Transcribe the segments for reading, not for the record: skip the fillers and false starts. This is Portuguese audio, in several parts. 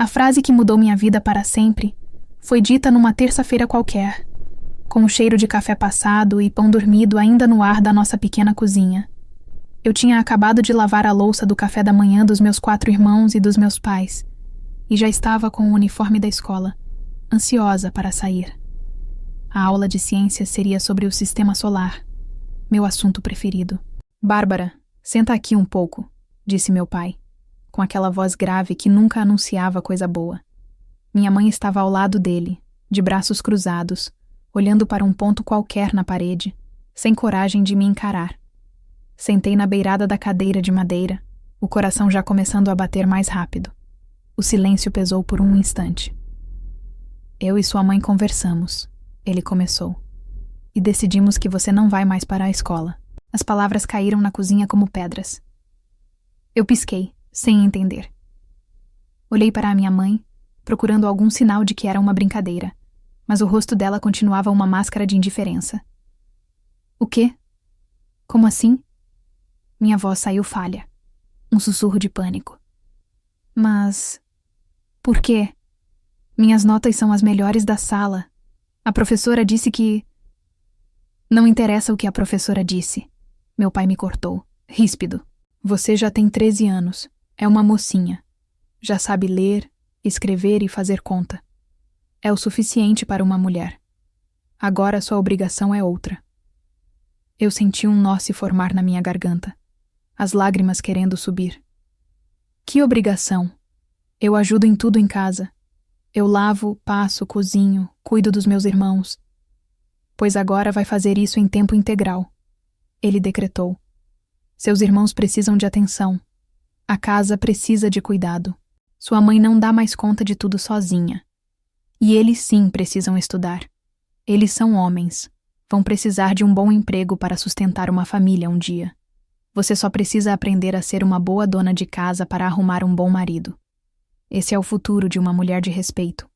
A frase que mudou minha vida para sempre foi dita numa terça-feira qualquer, com o cheiro de café passado e pão dormido ainda no ar da nossa pequena cozinha. Eu tinha acabado de lavar a louça do café da manhã dos meus 4 irmãos e dos meus pais, e já estava com o uniforme da escola, ansiosa para sair. A aula de ciências seria sobre o sistema solar, meu assunto preferido. "Bárbara, senta aqui um pouco", disse meu pai, com aquela voz grave que nunca anunciava coisa boa. Minha mãe estava ao lado dele, de braços cruzados, olhando para um ponto qualquer na parede, sem coragem de me encarar. Sentei na beirada da cadeira de madeira, o coração já começando a bater mais rápido. O silêncio pesou por um instante. "Eu e sua mãe conversamos", ele começou, "e decidimos que você não vai mais para a escola." As palavras caíram na cozinha como pedras. Eu pisquei, sem entender. Olhei para a minha mãe, procurando algum sinal de que era uma brincadeira, mas o rosto dela continuava uma máscara de indiferença. "O quê? Como assim?" Minha voz saiu falha. Um sussurro de pânico. "Mas... por quê? Minhas notas são as melhores da sala. A professora disse que..." "Não interessa o que a professora disse." Meu pai me cortou, ríspido. "Você já tem 13 anos. É uma mocinha. Já sabe ler, escrever e fazer conta. É o suficiente para uma mulher. Agora sua obrigação é outra." Eu senti um nó se formar na minha garganta, as lágrimas querendo subir. "Que obrigação? Eu ajudo em tudo em casa. Eu lavo, passo, cozinho, cuido dos meus irmãos." "Pois agora vai fazer isso em tempo integral." Ele decretou. "Seus irmãos precisam de atenção. A casa precisa de cuidado. Sua mãe não dá mais conta de tudo sozinha. E eles sim precisam estudar. Eles são homens. Vão precisar de um bom emprego para sustentar uma família um dia. Você só precisa aprender a ser uma boa dona de casa para arrumar um bom marido. Esse é o futuro de uma mulher de respeito."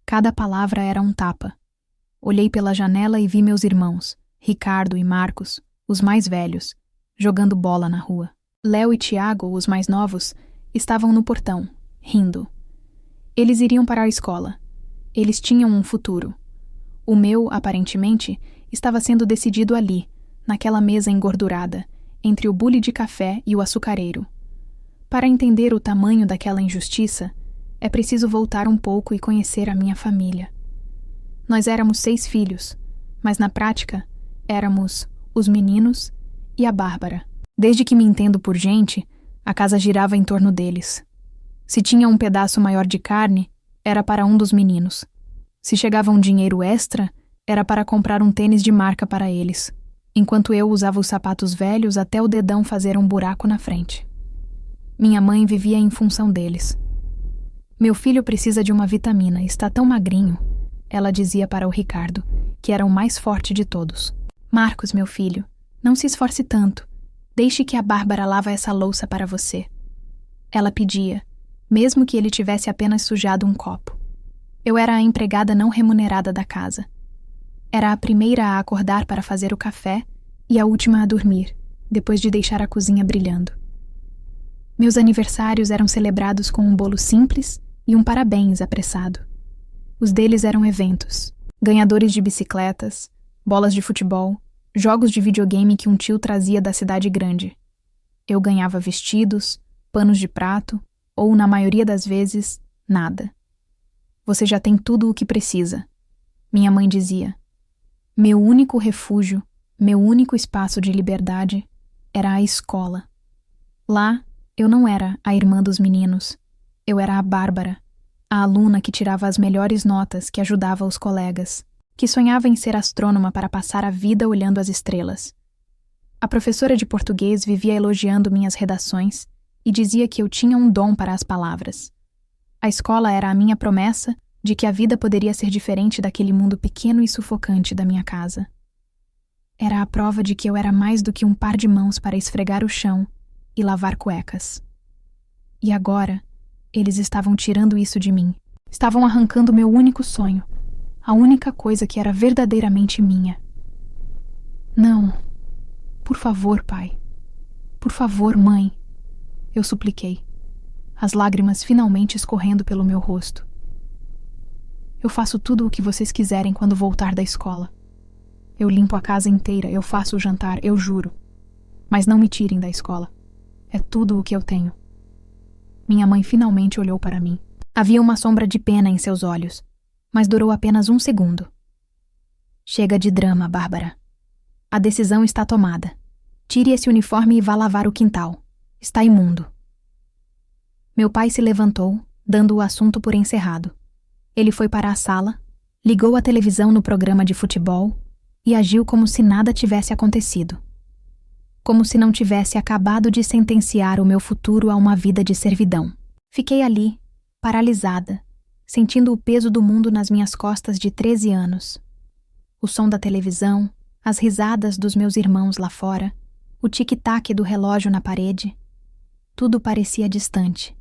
Cada palavra era um tapa. Olhei pela janela e vi meus irmãos, Ricardo e Marcos, os mais velhos, jogando bola na rua. Léo e Tiago, os mais novos, estavam no portão, rindo. Eles iriam para a escola. Eles tinham um futuro. O meu, aparentemente, estava sendo decidido ali, naquela mesa engordurada, entre o bule de café e o açucareiro. Para entender o tamanho daquela injustiça, é preciso voltar um pouco e conhecer a minha família. Nós éramos 6 filhos, mas na prática, éramos os meninos e a Bárbara. Desde que me entendo por gente, a casa girava em torno deles. Se tinha um pedaço maior de carne, era para um dos meninos. Se chegava um dinheiro extra, era para comprar um tênis de marca para eles, enquanto eu usava os sapatos velhos até o dedão fazer um buraco na frente. Minha mãe vivia em função deles. "Meu filho precisa de uma vitamina, está tão magrinho", ela dizia para o Ricardo, que era o mais forte de todos. "Marcos, meu filho, não se esforce tanto. Deixe que a Bárbara lava essa louça para você." Ela pedia, mesmo que ele tivesse apenas sujado um copo. Eu era a empregada não remunerada da casa. Era a primeira a acordar para fazer o café e a última a dormir, depois de deixar a cozinha brilhando. Meus aniversários eram celebrados com um bolo simples e um parabéns apressado. Os deles eram eventos, ganhadores de bicicletas, bolas de futebol, jogos de videogame que um tio trazia da cidade grande. Eu ganhava vestidos, panos de prato, ou, na maioria das vezes, nada. "Você já tem tudo o que precisa", minha mãe dizia. Meu único refúgio, meu único espaço de liberdade, era a escola. Lá, eu não era a irmã dos meninos. Eu era a Bárbara, a aluna que tirava as melhores notas, que ajudava os colegas, que sonhava em ser astrônoma para passar a vida olhando as estrelas. A professora de português vivia elogiando minhas redações e dizia que eu tinha um dom para as palavras. A escola era a minha promessa de que a vida poderia ser diferente daquele mundo pequeno e sufocante da minha casa. Era a prova de que eu era mais do que um par de mãos para esfregar o chão e lavar cuecas. E agora, eles estavam tirando isso de mim. Estavam arrancando meu único sonho, a única coisa que era verdadeiramente minha. "Não. Por favor, pai. Por favor, mãe", eu supliquei. as lágrimas finalmente escorrendo pelo meu rosto. Eu faço tudo o que vocês quiserem quando voltar da escola. Eu limpo a casa inteira, eu faço o jantar, eu juro. Mas não me tirem da escola. É tudo o que eu tenho. Minha mãe finalmente olhou para mim. Havia uma sombra de pena em seus olhos, mas durou apenas 1 segundo. Chega de drama, Bárbara. A decisão está tomada. Tire esse uniforme e vá lavar o quintal. Está imundo. Meu pai se levantou, dando o assunto por encerrado. Ele foi para a sala, ligou a televisão no programa de futebol e agiu como se nada tivesse acontecido. Como se não tivesse acabado de sentenciar o meu futuro a uma vida de servidão. Fiquei ali, paralisada, sentindo o peso do mundo nas minhas costas de 13 anos. O som da televisão, as risadas dos meus irmãos lá fora, o tic-tac do relógio na parede. Tudo parecia distante.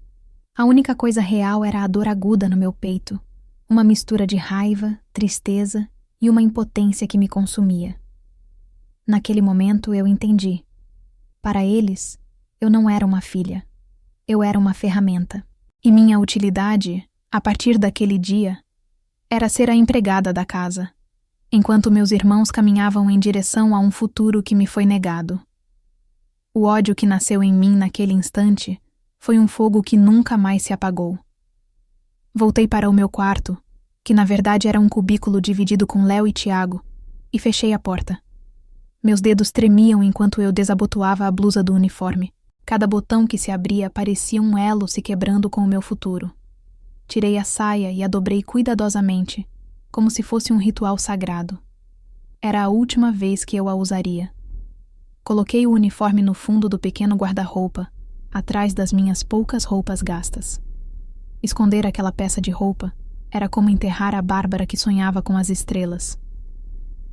A única coisa real era a dor aguda no meu peito, uma mistura de raiva, tristeza e uma impotência que me consumia. Naquele momento eu entendi. Para eles, eu não era uma filha. Eu era uma ferramenta. E minha utilidade, a partir daquele dia, era ser a empregada da casa, enquanto meus irmãos caminhavam em direção a um futuro que me foi negado. O ódio que nasceu em mim naquele instante foi um fogo que nunca mais se apagou. Voltei para o meu quarto, que na verdade era um cubículo dividido com Léo e Tiago, e fechei a porta. Meus dedos tremiam enquanto eu desabotoava a blusa do uniforme. Cada botão que se abria parecia um elo se quebrando com o meu futuro. Tirei a saia e a dobrei cuidadosamente, como se fosse um ritual sagrado. Era a última vez que eu a usaria. Coloquei o uniforme no fundo do pequeno guarda-roupa, atrás das minhas poucas roupas gastas. Esconder aquela peça de roupa era como enterrar a Bárbara que sonhava com as estrelas.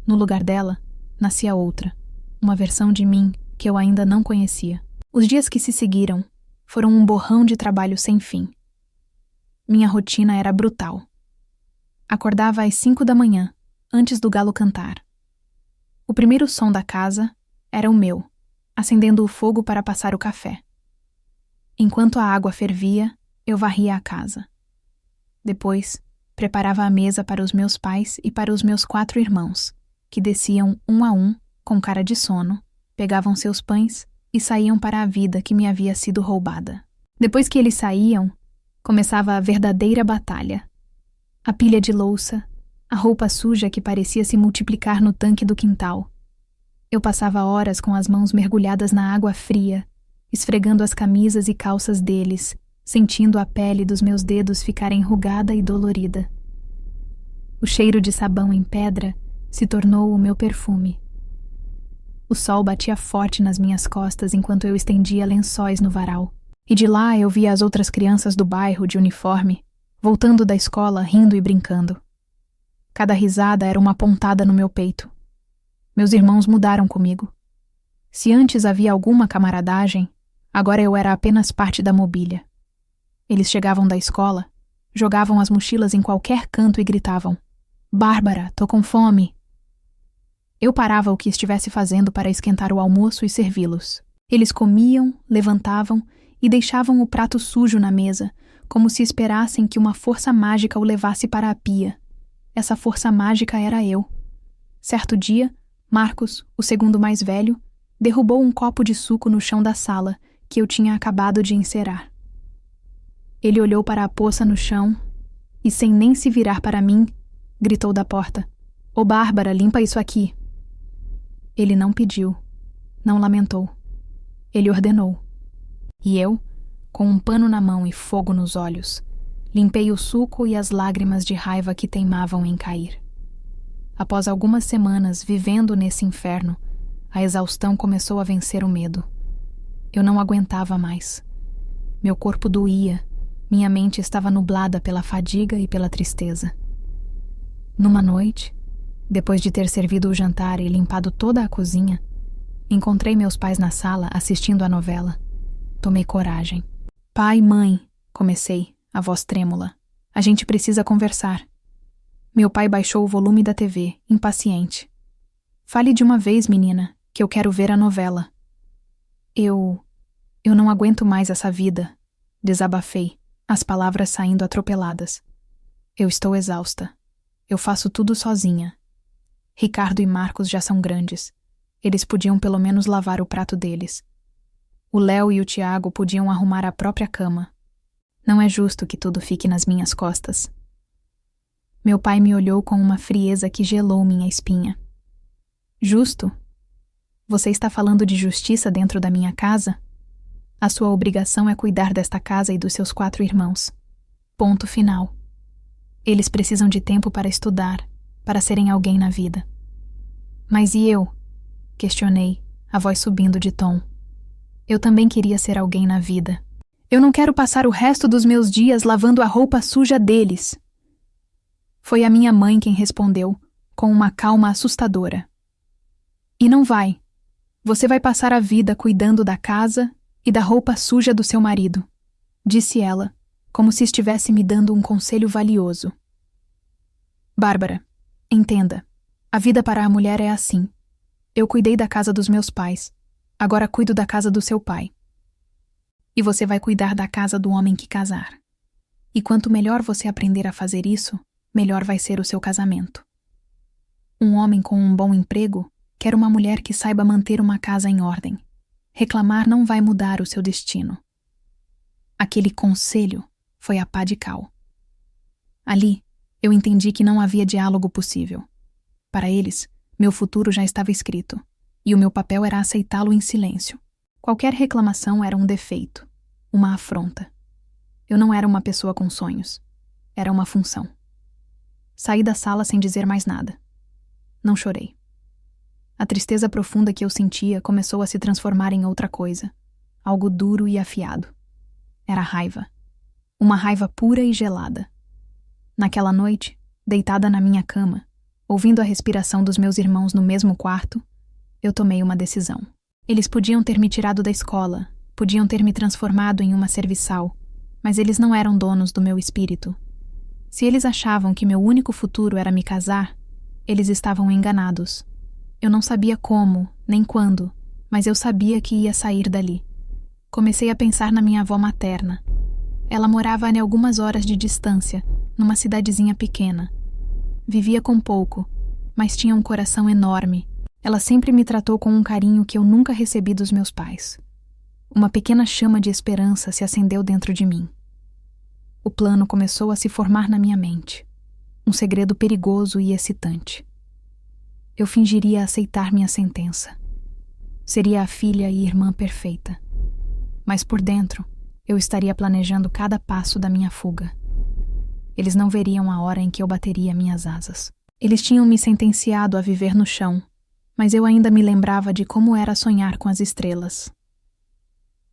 No lugar dela, nascia outra, uma versão de mim que eu ainda não conhecia. Os dias que se seguiram foram um borrão de trabalho sem fim. Minha rotina era brutal. Acordava às 5 da manhã, antes do galo cantar. O primeiro som da casa era o meu, acendendo o fogo para passar o café. Enquanto a água fervia, eu varria a casa. Depois, preparava a mesa para os meus pais e para os meus 4 irmãos, que desciam um a um, com cara de sono, pegavam seus pães e saíam para a vida que me havia sido roubada. Depois que eles saíam, começava a verdadeira batalha. A pilha de louça, a roupa suja que parecia se multiplicar no tanque do quintal. Eu passava horas com as mãos mergulhadas na água fria, esfregando as camisas e calças deles, sentindo a pele dos meus dedos ficar enrugada e dolorida. O cheiro de sabão em pedra se tornou o meu perfume. O sol batia forte nas minhas costas enquanto eu estendia lençóis no varal. E de lá eu via as outras crianças do bairro de uniforme, voltando da escola rindo e brincando. Cada risada era uma pontada no meu peito. Meus irmãos mudaram comigo. Se antes havia alguma camaradagem, agora eu era apenas parte da mobília. Eles chegavam da escola, jogavam as mochilas em qualquer canto e gritavam: "Bárbara, tô com fome!" Eu parava o que estivesse fazendo para esquentar o almoço e servi-los. Eles comiam, levantavam e deixavam o prato sujo na mesa, como se esperassem que uma força mágica o levasse para a pia. Essa força mágica era eu. Certo dia, Marcos, o segundo mais velho, derrubou um copo de suco no chão da sala, que eu tinha acabado de encerar. Ele olhou para a poça no chão e, sem nem se virar para mim, gritou da porta: "Ô Bárbara, limpa isso aqui." Ele não pediu, não lamentou. Ele ordenou. E eu, com um pano na mão e fogo nos olhos, limpei o suco e as lágrimas de raiva que teimavam em cair. Após algumas semanas vivendo nesse inferno, a exaustão começou a vencer o medo. Eu não aguentava mais. Meu corpo doía, minha mente estava nublada pela fadiga e pela tristeza. Numa noite, depois de ter servido o jantar e limpado toda a cozinha, encontrei meus pais na sala assistindo à novela. Tomei coragem. "Pai, mãe", comecei, a voz trêmula. "A gente precisa conversar." Meu pai baixou o volume da TV, impaciente. "Fale de uma vez, menina, que eu quero ver a novela." Eu não aguento mais essa vida." Desabafei, as palavras saindo atropeladas. Eu estou exausta. Eu faço tudo sozinha. Ricardo e Marcos já são grandes. Eles podiam pelo menos lavar o prato deles. O Léo e o Tiago podiam arrumar a própria cama. Não é justo que tudo fique nas minhas costas. Meu pai me olhou com uma frieza que gelou minha espinha. Justo? Você está falando de justiça dentro da minha casa? A sua obrigação é cuidar desta casa e dos seus 4 irmãos. Ponto final. Eles precisam de tempo para estudar, para serem alguém na vida. Mas e eu? Questionei, a voz subindo de tom. Eu também queria ser alguém na vida. Eu não quero passar o resto dos meus dias lavando a roupa suja deles. Foi a minha mãe quem respondeu, com uma calma assustadora. E não vai. Você vai passar a vida cuidando da casa e da roupa suja do seu marido, disse ela, como se estivesse me dando um conselho valioso. Bárbara, entenda, a vida para a mulher é assim. Eu cuidei da casa dos meus pais, agora cuido da casa do seu pai. E você vai cuidar da casa do homem que casar. E quanto melhor você aprender a fazer isso, melhor vai ser o seu casamento. Um homem com um bom emprego quer uma mulher que saiba manter uma casa em ordem. Reclamar não vai mudar o seu destino. Aquele conselho foi a pá de cal. Ali, eu entendi que não havia diálogo possível. Para eles, meu futuro já estava escrito, e o meu papel era aceitá-lo em silêncio. Qualquer reclamação era um defeito, uma afronta. Eu não era uma pessoa com sonhos. Era uma função. Saí da sala sem dizer mais nada. Não chorei. A tristeza profunda que eu sentia começou a se transformar em outra coisa, algo duro e afiado. Era raiva. Uma raiva pura e gelada. Naquela noite, deitada na minha cama, ouvindo a respiração dos meus irmãos no mesmo quarto, eu tomei uma decisão. Eles podiam ter me tirado da escola, podiam ter me transformado em uma serviçal, mas eles não eram donos do meu espírito. Se eles achavam que meu único futuro era me casar, eles estavam enganados. Eu não sabia como, nem quando, mas eu sabia que ia sair dali. Comecei a pensar na minha avó materna. Ela morava a algumas horas de distância, numa cidadezinha pequena. Vivia com pouco, mas tinha um coração enorme. Ela sempre me tratou com um carinho que eu nunca recebi dos meus pais. Uma pequena chama de esperança se acendeu dentro de mim. O plano começou a se formar na minha mente. Um segredo perigoso e excitante. Eu fingiria aceitar minha sentença. Seria a filha e irmã perfeita. Mas por dentro, eu estaria planejando cada passo da minha fuga. Eles não veriam a hora em que eu bateria minhas asas. Eles tinham me sentenciado a viver no chão, mas eu ainda me lembrava de como era sonhar com as estrelas.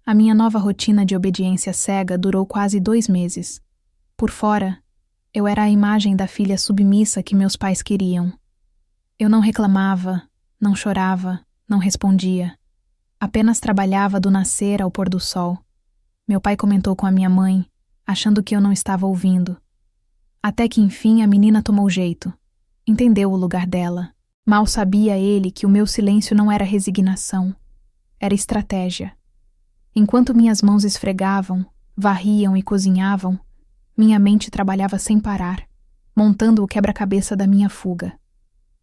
A minha nova rotina de obediência cega durou quase 2 meses. Por fora, eu era a imagem da filha submissa que meus pais queriam. Eu não reclamava, não chorava, não respondia. Apenas trabalhava do nascer ao pôr do sol. Meu pai comentou com a minha mãe, achando que eu não estava ouvindo. Até que enfim a menina tomou jeito. Entendeu o lugar dela. Mal sabia ele que o meu silêncio não era resignação. Era estratégia. Enquanto minhas mãos esfregavam, varriam e cozinhavam, minha mente trabalhava sem parar, montando o quebra-cabeça da minha fuga.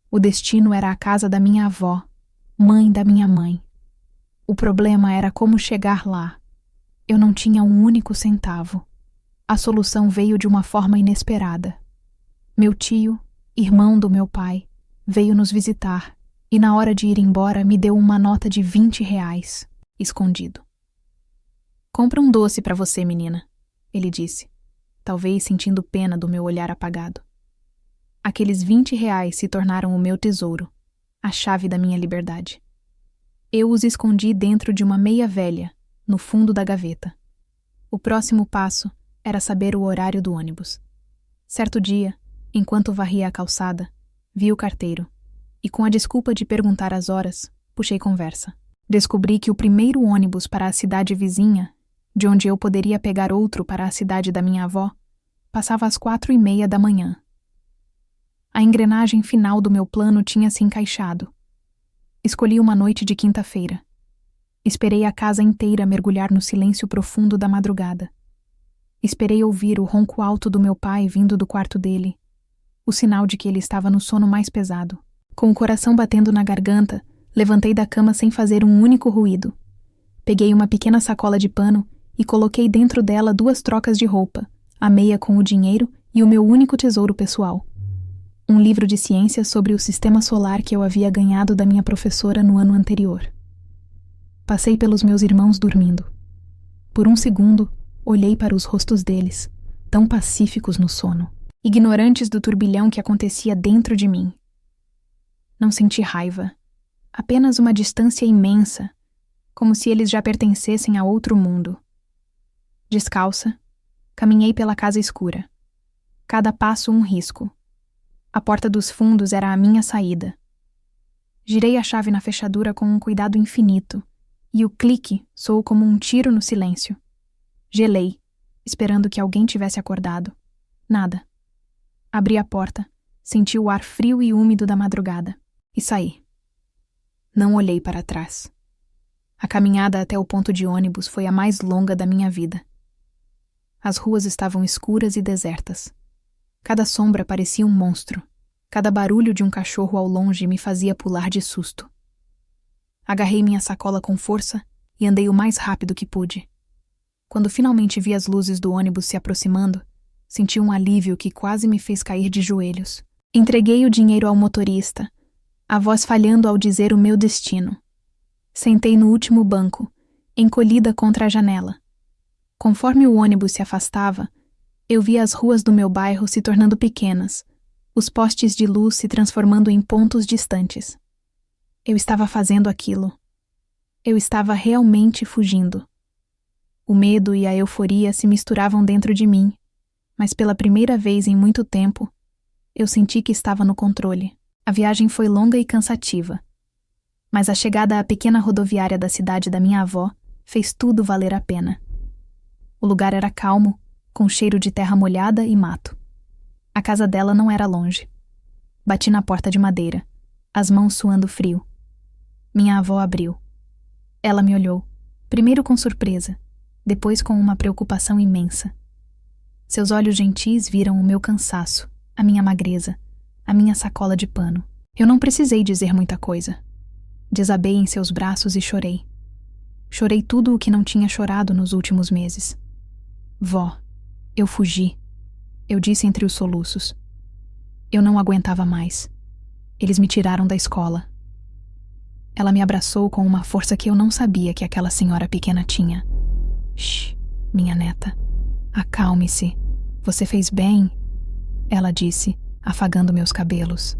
O destino era a casa da minha avó, mãe da minha mãe. O problema era como chegar lá. Eu não tinha um único centavo. A solução veio de uma forma inesperada. Meu tio, irmão do meu pai, veio nos visitar e na hora de ir embora me deu uma nota de R$20, escondido. Compra um doce para você, menina, ele disse, talvez sentindo pena do meu olhar apagado. Aqueles R$20 se tornaram o meu tesouro, a chave da minha liberdade. Eu os escondi dentro de uma meia velha, no fundo da gaveta. O próximo passo era saber o horário do ônibus. Certo dia, enquanto varria a calçada, vi o carteiro, e com a desculpa de perguntar as horas, puxei conversa. Descobri que o primeiro ônibus para a cidade vizinha, de onde eu poderia pegar outro para a cidade da minha avó, passava às 4:30 da manhã. A engrenagem final do meu plano tinha se encaixado. Escolhi uma noite de quinta-feira. Esperei a casa inteira mergulhar no silêncio profundo da madrugada. Esperei ouvir o ronco alto do meu pai vindo do quarto dele, o sinal de que ele estava no sono mais pesado. Com o coração batendo na garganta, levantei da cama sem fazer um único ruído. Peguei uma pequena sacola de pano e coloquei dentro dela 2 trocas de roupa, a meia com o dinheiro e o meu único tesouro pessoal. Um livro de ciências sobre o sistema solar que eu havia ganhado da minha professora no ano anterior. Passei pelos meus irmãos dormindo. Por um segundo, olhei para os rostos deles, tão pacíficos no sono, ignorantes do turbilhão que acontecia dentro de mim. Não senti raiva, apenas uma distância imensa, como se eles já pertencessem a outro mundo. Descalça, caminhei pela casa escura. Cada passo um risco. A porta dos fundos era a minha saída. Girei a chave na fechadura com um cuidado infinito, e o clique soou como um tiro no silêncio. Gelei, esperando que alguém tivesse acordado. Nada. Abri a porta, senti o ar frio e úmido da madrugada, e saí. Não olhei para trás. A caminhada até o ponto de ônibus foi a mais longa da minha vida. As ruas estavam escuras e desertas. Cada sombra parecia um monstro. Cada barulho de um cachorro ao longe me fazia pular de susto. Agarrei minha sacola com força e andei o mais rápido que pude. Quando finalmente vi as luzes do ônibus se aproximando, senti um alívio que quase me fez cair de joelhos. Entreguei o dinheiro ao motorista, a voz falhando ao dizer o meu destino. Sentei no último banco, encolhida contra a janela. Conforme o ônibus se afastava, eu via as ruas do meu bairro se tornando pequenas, os postes de luz se transformando em pontos distantes. Eu estava fazendo aquilo. Eu estava realmente fugindo. O medo e a euforia se misturavam dentro de mim, mas pela primeira vez em muito tempo, eu senti que estava no controle. A viagem foi longa e cansativa, mas a chegada à pequena rodoviária da cidade da minha avó fez tudo valer a pena. O lugar era calmo, com cheiro de terra molhada e mato. A casa dela não era longe. Bati na porta de madeira, as mãos suando frio. Minha avó abriu. Ela me olhou, primeiro com surpresa, depois com uma preocupação imensa. Seus olhos gentis viram o meu cansaço, a minha magreza, a minha sacola de pano. Eu não precisei dizer muita coisa. Desabei em seus braços e chorei. Chorei tudo o que não tinha chorado nos últimos meses. Vó, eu fugi, eu disse entre os soluços. Eu não aguentava mais. Eles me tiraram da escola. Ela me abraçou com uma força que eu não sabia que aquela senhora pequena tinha. Shh, minha neta, acalme-se. Você fez bem, ela disse, afagando meus cabelos.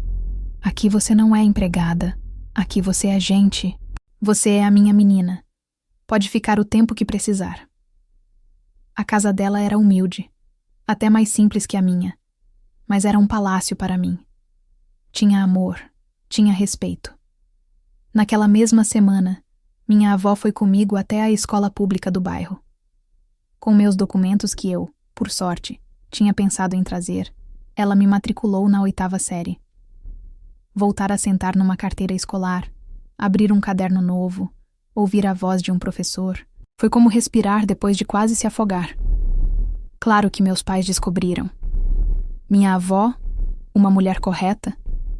Aqui você não é empregada. Aqui você é gente. Você é a minha menina. Pode ficar o tempo que precisar. A casa dela era humilde, até mais simples que a minha, mas era um palácio para mim. Tinha amor, tinha respeito. Naquela mesma semana, minha avó foi comigo até a escola pública do bairro. Com meus documentos que eu, por sorte, tinha pensado em trazer, ela me matriculou na 8ª série. Voltar a sentar numa carteira escolar, abrir um caderno novo, ouvir a voz de um professor, foi como respirar depois de quase se afogar. Claro que meus pais descobriram. Minha avó, uma mulher correta,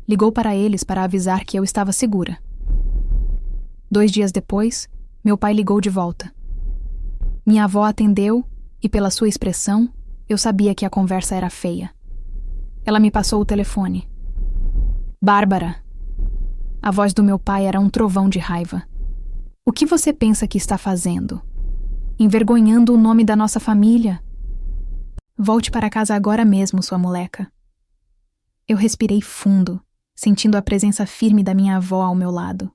ligou para eles para avisar que eu estava segura. 2 dias depois, meu pai ligou de volta. Minha avó atendeu e, pela sua expressão, eu sabia que a conversa era feia. Ela me passou o telefone. Bárbara. A voz do meu pai era um trovão de raiva. O que você pensa que está fazendo? Envergonhando o nome da nossa família? Volte para casa agora mesmo, sua moleca. Eu respirei fundo, sentindo a presença firme da minha avó ao meu lado.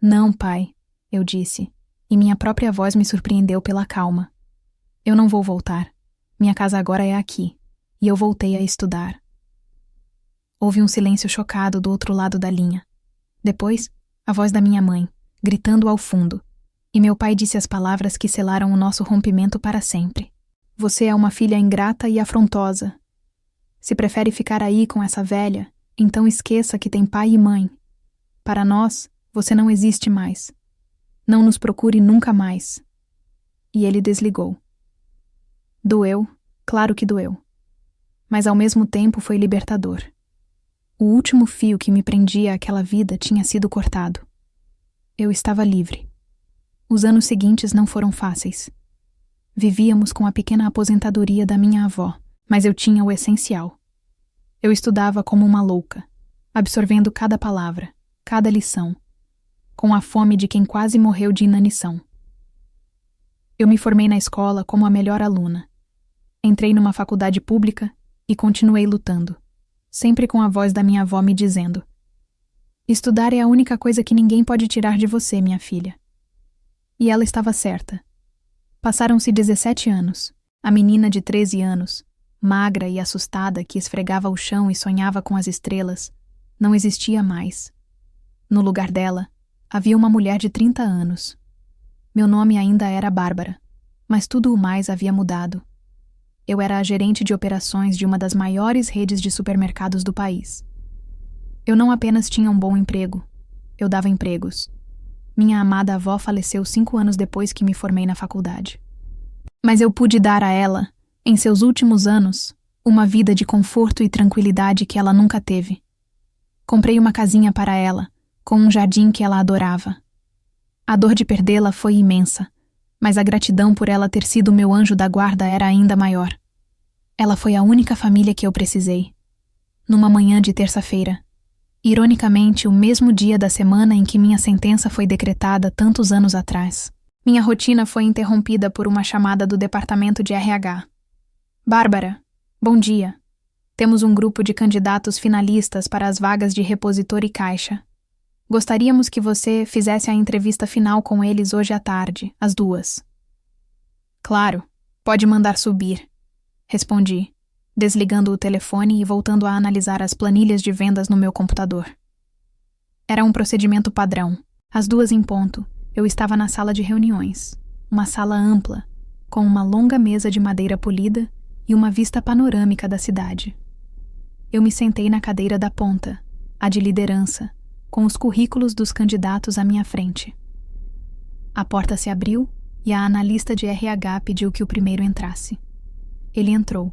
Não, pai, eu disse, e minha própria voz me surpreendeu pela calma. Eu não vou voltar. Minha casa agora é aqui, e eu voltei a estudar. Houve um silêncio chocado do outro lado da linha. Depois, a voz da minha mãe, gritando ao fundo, e meu pai disse as palavras que selaram o nosso rompimento para sempre. Você é uma filha ingrata e afrontosa. Se prefere ficar aí com essa velha, então esqueça que tem pai e mãe. Para nós, você não existe mais. Não nos procure nunca mais. E ele desligou. Doeu, claro que doeu. Mas ao mesmo tempo foi libertador. O último fio que me prendia àquela vida tinha sido cortado. Eu estava livre. Os anos seguintes não foram fáceis. Vivíamos com a pequena aposentadoria da minha avó, mas eu tinha o essencial. Eu estudava como uma louca, absorvendo cada palavra, cada lição, com a fome de quem quase morreu de inanição. Eu me formei na escola como a melhor aluna. Entrei numa faculdade pública e continuei lutando, sempre com a voz da minha avó me dizendo: estudar é a única coisa que ninguém pode tirar de você, minha filha. E ela estava certa. Passaram-se 17 anos. A menina de 13 anos, magra e assustada que esfregava o chão e sonhava com as estrelas, não existia mais. No lugar dela, havia uma mulher de 30 anos. Meu nome ainda era Bárbara, mas tudo o mais havia mudado. Eu era a gerente de operações de uma das maiores redes de supermercados do país. Eu não apenas tinha um bom emprego, eu dava empregos. Minha amada avó faleceu 5 anos depois que me formei na faculdade. Mas eu pude dar a ela, em seus últimos anos, uma vida de conforto e tranquilidade que ela nunca teve. Comprei uma casinha para ela, com um jardim que ela adorava. A dor de perdê-la foi imensa, mas a gratidão por ela ter sido meu anjo da guarda era ainda maior. Ela foi a única família que eu precisei. Numa manhã de terça-feira, ironicamente o mesmo dia da semana em que minha sentença foi decretada tantos anos atrás, minha rotina foi interrompida por uma chamada do departamento de RH. Bárbara, bom dia. Temos um grupo de candidatos finalistas para as vagas de repositor e caixa. Gostaríamos que você fizesse a entrevista final com eles hoje à tarde, às 2. Claro, pode mandar subir, respondi, desligando o telefone e voltando a analisar as planilhas de vendas no meu computador. Era um procedimento padrão. Às 2 em ponto, eu estava na sala de reuniões, uma sala ampla, com uma longa mesa de madeira polida e uma vista panorâmica da cidade. Eu me sentei na cadeira da ponta, a de liderança, com os currículos dos candidatos à minha frente. A porta se abriu e a analista de RH pediu que o primeiro entrasse. Ele entrou,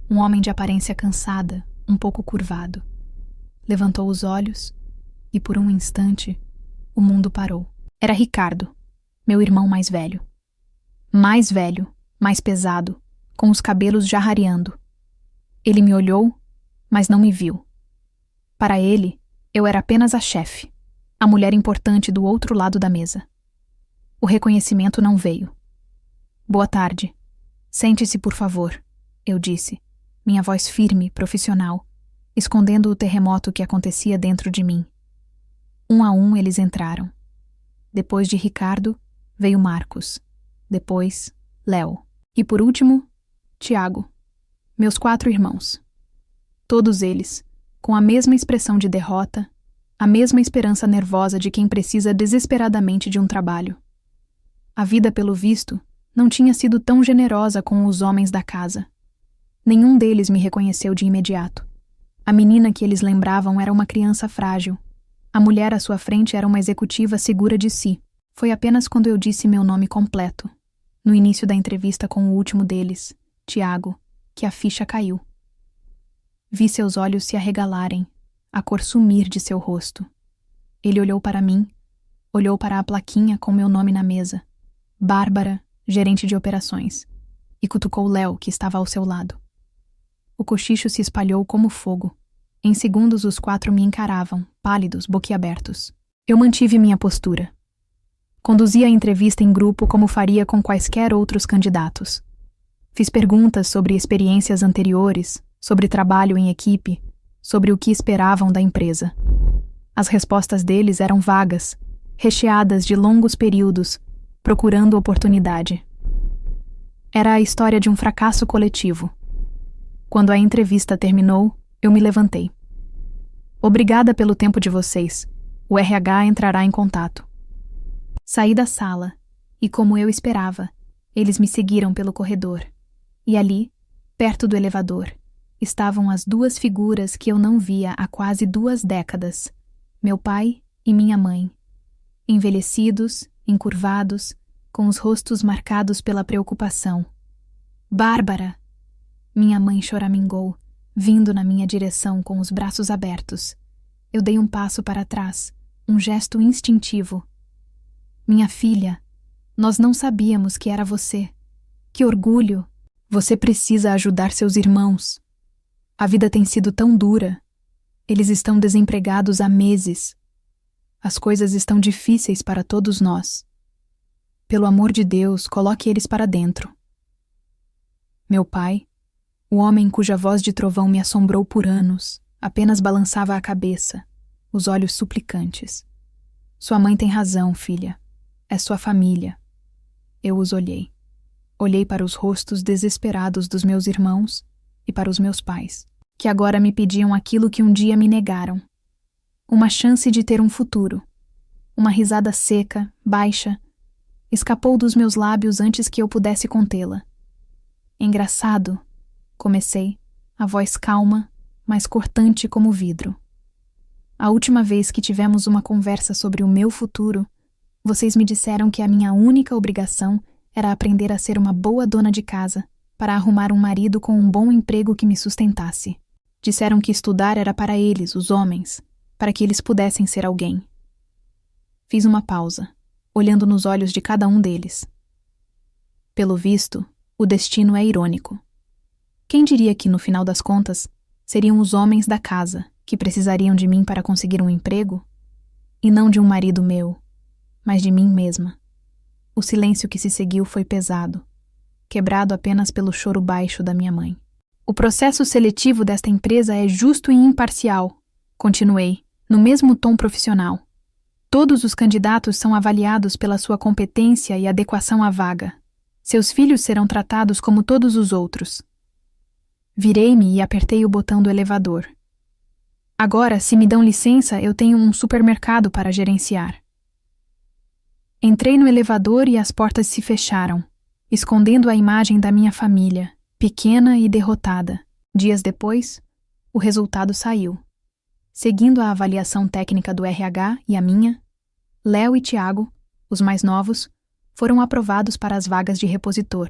um homem de aparência cansada, um pouco curvado. Levantou os olhos e, por um instante, o mundo parou. Era Ricardo, meu irmão mais velho. Mais velho, mais pesado, com os cabelos já rareando. Ele me olhou, mas não me viu. Para ele, eu era apenas a chefe, a mulher importante do outro lado da mesa. O reconhecimento não veio. Boa tarde. Sente-se, por favor, eu disse, minha voz firme, profissional, escondendo o terremoto que acontecia dentro de mim. Um a um eles entraram. Depois de Ricardo, veio Marcos. Depois, Léo. E por último, Tiago. Meus 4 irmãos. Todos eles, com a mesma expressão de derrota, a mesma esperança nervosa de quem precisa desesperadamente de um trabalho. A vida, pelo visto, não tinha sido tão generosa com os homens da casa. Nenhum deles me reconheceu de imediato. A menina que eles lembravam era uma criança frágil. A mulher à sua frente era uma executiva segura de si. Foi apenas quando eu disse meu nome completo, no início da entrevista com o último deles, Tiago, que a ficha caiu. Vi seus olhos se arregalarem, a cor sumir de seu rosto. Ele olhou para mim, olhou para a plaquinha com meu nome na mesa, Bárbara, gerente de operações, e cutucou Léo, que estava ao seu lado. O cochicho se espalhou como fogo. Em segundos os 4 me encaravam, pálidos, boquiabertos. Eu mantive minha postura. Conduzi a entrevista em grupo como faria com quaisquer outros candidatos. Fiz perguntas sobre experiências anteriores, sobre trabalho em equipe, sobre o que esperavam da empresa. As respostas deles eram vagas, recheadas de longos períodos, procurando oportunidade. Era a história de um fracasso coletivo. Quando a entrevista terminou, eu me levantei. Obrigada pelo tempo de vocês. O RH entrará em contato. Saí da sala e, como eu esperava, eles me seguiram pelo corredor. E ali, perto do elevador, estavam as 2 figuras que eu não via há quase 2 décadas, meu pai e minha mãe. Envelhecidos, encurvados, com os rostos marcados pela preocupação. Bárbara! Minha mãe choramingou, vindo na minha direção com os braços abertos. Eu dei um passo para trás, um gesto instintivo. Minha filha, nós não sabíamos que era você. Que orgulho! Você precisa ajudar seus irmãos. A vida tem sido tão dura. Eles estão desempregados há meses. As coisas estão difíceis para todos nós. Pelo amor de Deus, coloque eles para dentro. Meu pai, o homem cuja voz de trovão me assombrou por anos, apenas balançava a cabeça, os olhos suplicantes. Sua mãe tem razão, filha. É sua família. Eu os olhei. Olhei para os rostos desesperados dos meus irmãos e para os meus pais, que agora me pediam aquilo que um dia me negaram. Uma chance de ter um futuro. Uma risada seca, baixa, escapou dos meus lábios antes que eu pudesse contê-la. Engraçado, comecei, a voz calma, mas cortante como vidro. A última vez que tivemos uma conversa sobre o meu futuro, vocês me disseram que a minha única obrigação era aprender a ser uma boa dona de casa, para arrumar um marido com um bom emprego que me sustentasse. Disseram que estudar era para eles, os homens, para que eles pudessem ser alguém. Fiz uma pausa, olhando nos olhos de cada um deles. Pelo visto, o destino é irônico. Quem diria que, no final das contas, seriam os homens da casa que precisariam de mim para conseguir um emprego? E não de um marido meu, mas de mim mesma. O silêncio que se seguiu foi pesado, quebrado apenas pelo choro baixo da minha mãe. O processo seletivo desta empresa é justo e imparcial, continuei, no mesmo tom profissional. Todos os candidatos são avaliados pela sua competência e adequação à vaga. Seus filhos serão tratados como todos os outros. Virei-me e apertei o botão do elevador. Agora, se me dão licença, eu tenho um supermercado para gerenciar. Entrei no elevador e as portas se fecharam, escondendo a imagem da minha família, pequena e derrotada. Dias depois, o resultado saiu. Seguindo a avaliação técnica do RH e a minha, Léo e Tiago, os mais novos, foram aprovados para as vagas de repositor.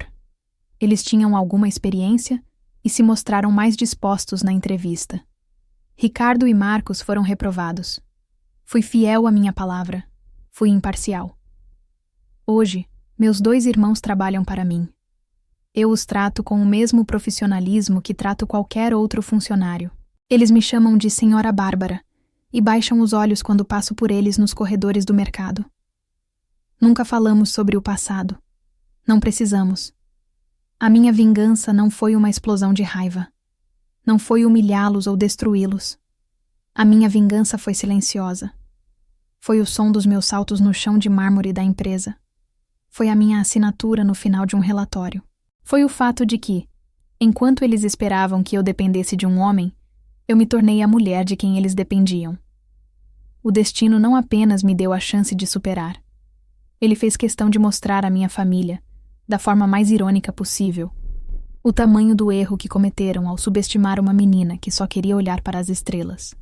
Eles tinham alguma experiência e se mostraram mais dispostos na entrevista. Ricardo e Marcos foram reprovados. Fui fiel à minha palavra. Fui imparcial. Hoje, meus 2 irmãos trabalham para mim. Eu os trato com o mesmo profissionalismo que trato qualquer outro funcionário. Eles me chamam de Senhora Bárbara e baixam os olhos quando passo por eles nos corredores do mercado. Nunca falamos sobre o passado. Não precisamos. A minha vingança não foi uma explosão de raiva. Não foi humilhá-los ou destruí-los. A minha vingança foi silenciosa. Foi o som dos meus saltos no chão de mármore da empresa. Foi a minha assinatura no final de um relatório. Foi o fato de que, enquanto eles esperavam que eu dependesse de um homem, eu me tornei a mulher de quem eles dependiam. O destino não apenas me deu a chance de superar. Ele fez questão de mostrar à minha família, da forma mais irônica possível, o tamanho do erro que cometeram ao subestimar uma menina que só queria olhar para as estrelas.